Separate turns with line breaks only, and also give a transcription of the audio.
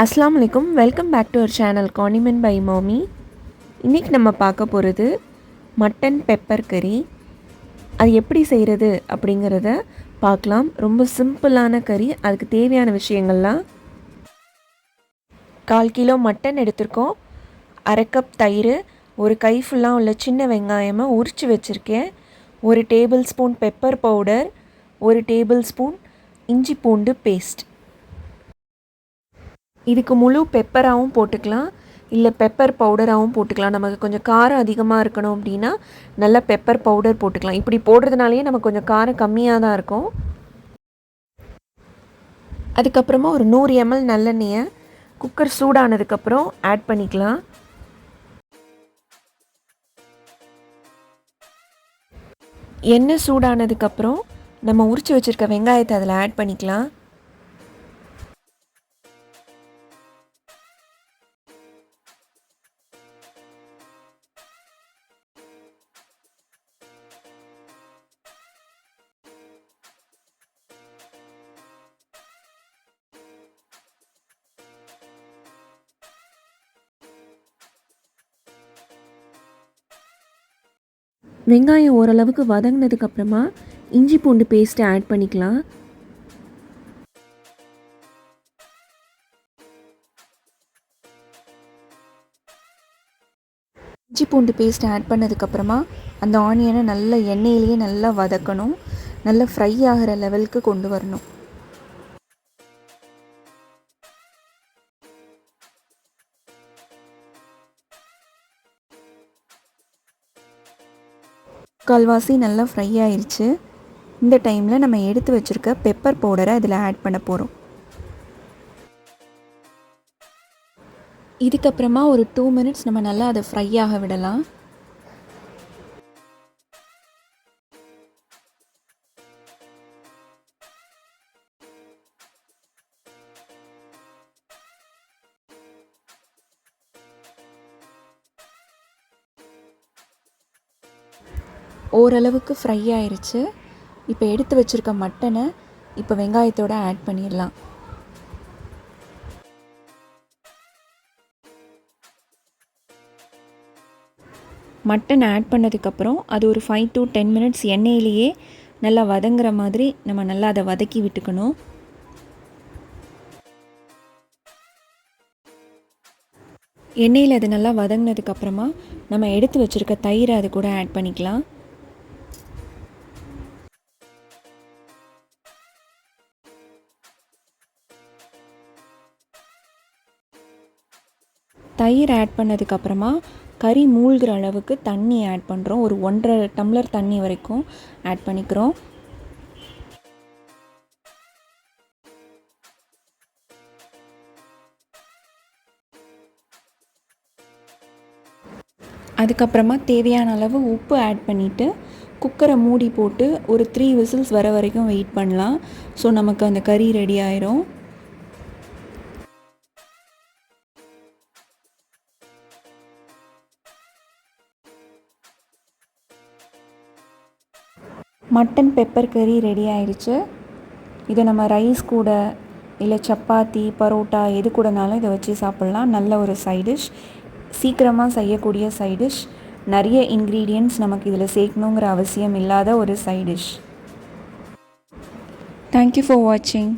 அஸ்ஸலாமு அலைக்கும். Welcome back to our channel condiment by மாமி. இன்றைக்கி நம்ம பார்க்க போகிறது மட்டன் பெப்பர் கறி. அது எப்படி செய்கிறது அப்படிங்கிறத பார்க்கலாம். ரொம்ப சிம்பிளான கறி. அதுக்கு தேவையான விஷயங்கள்லாம் 1/4 கிலோ மட்டன் எடுத்திருக்கோம், 1/2 கப் தயிர், ஒரு கை ஃபுல்லாக உள்ள சின்ன வெங்காயமாக உரித்து வச்சுருக்கேன், 1 table spoon pepper powder, 1 table spoon இஞ்சி பூண்டு பேஸ்ட். இதுக்கு முழு பெப்பராகவும் போட்டுக்கலாம், இல்லை பெப்பர் பவுடராகவும் போட்டுக்கலாம். நமக்கு கொஞ்சம் காரம் அதிகமாக இருக்கணும் அப்படின்னா நல்லா பெப்பர் பவுடர் போட்டுக்கலாம். இப்படி போடுறதுனாலேயே நமக்கு கொஞ்சம் காரம் கம்மியாக தான் இருக்கும். அதுக்கப்புறமா ஒரு 100 ml நல்லெண்ணெயை குக்கர் சூடானதுக்கப்புறம் ஆட் பண்ணிக்கலாம். எண்ணெய் சூடானதுக்கப்புறம் நம்ம உரித்து வச்சுருக்க வெங்காயத்தை அதில் ஆட் பண்ணிக்கலாம். வெங்காயம் ஓரளவுக்கு வதங்கினதுக்கப்புறமா இஞ்சி பூண்டு பேஸ்ட்டை ஆட் பண்ணிக்கலாம். இஞ்சி பூண்டு பேஸ்ட் ஆட் பண்ணதுக்கப்புறமா அந்த ஆனியனை நல்லா எண்ணெயிலேயே நல்லா வதக்கணும், நல்லா ஃப்ரை ஆகிற லெவலுக்கு கொண்டு வரணும். கால்வாசி நல்லா ஃப்ரை ஆயிடுச்சு. இந்த டைமில் நம்ம எடுத்து வச்சுருக்க பெப்பர் பவுடரை அதில் ஆட் பண்ண போகிறோம். இதுக்கப்புறமா ஒரு 2 மினிட்ஸ் நம்ம நல்லா அதை ஃப்ரை ஆக விடலாம். ஓரளவுக்கு ஃப்ரை ஆயிடுச்சு. இப்போ எடுத்து வச்சுருக்க மட்டனை இப்போ வெங்காயத்தோடு ஆட் பண்ணிடலாம். மட்டன் ஆட் பண்ணதுக்கப்புறம் அது ஒரு 5 to 10 மினிட்ஸ் எண்ணெயிலேயே நல்லா வதங்குற மாதிரி நம்ம நல்லா அதை வதக்கி விட்டுக்கணும். எண்ணெயில் அது நல்லா வதங்கினதுக்கப்புறமா நம்ம எடுத்து வச்சுருக்க தயிரை அது கூட ஆட் பண்ணிக்கலாம். தயிர் ஆட் பண்ணதுக்கப்புறமா கறி மூழ்கிற அளவுக்கு தண்ணி ஆட் பண்ணுறோம். ஒரு 1.5 டம்ளர் தண்ணி வரைக்கும் ஆட் பண்ணிக்கிறோம். அதுக்கப்புறமா தேவையான அளவு உப்பு ஆட் பண்ணிவிட்டு குக்கரை மூடி போட்டு ஒரு 3 விசில்ஸ் வர வரைக்கும் வெயிட் பண்ணலாம். ஸோ நமக்கு அந்த கறி ரெடி ஆயிரும். மட்டன் பெப்பர் கறி ரெடி ஆயிடுச்சு. இதை நம்ம ரைஸ் கூட இல்லை சப்பாத்தி பரோட்டா எது கூடனாலும் இதை வச்சு சாப்பிட்லாம். நல்ல ஒரு சைடிஷ், சீக்கிரமாக செய்யக்கூடிய சைடிஷ். நிறைய இன்க்ரீடியன்ட்ஸ் நமக்கு இதில் சேர்க்கணுங்கிற அவசியம் இல்லாத ஒரு சைடிஷ். தேங்க்யூ ஃபார் வாட்சிங்.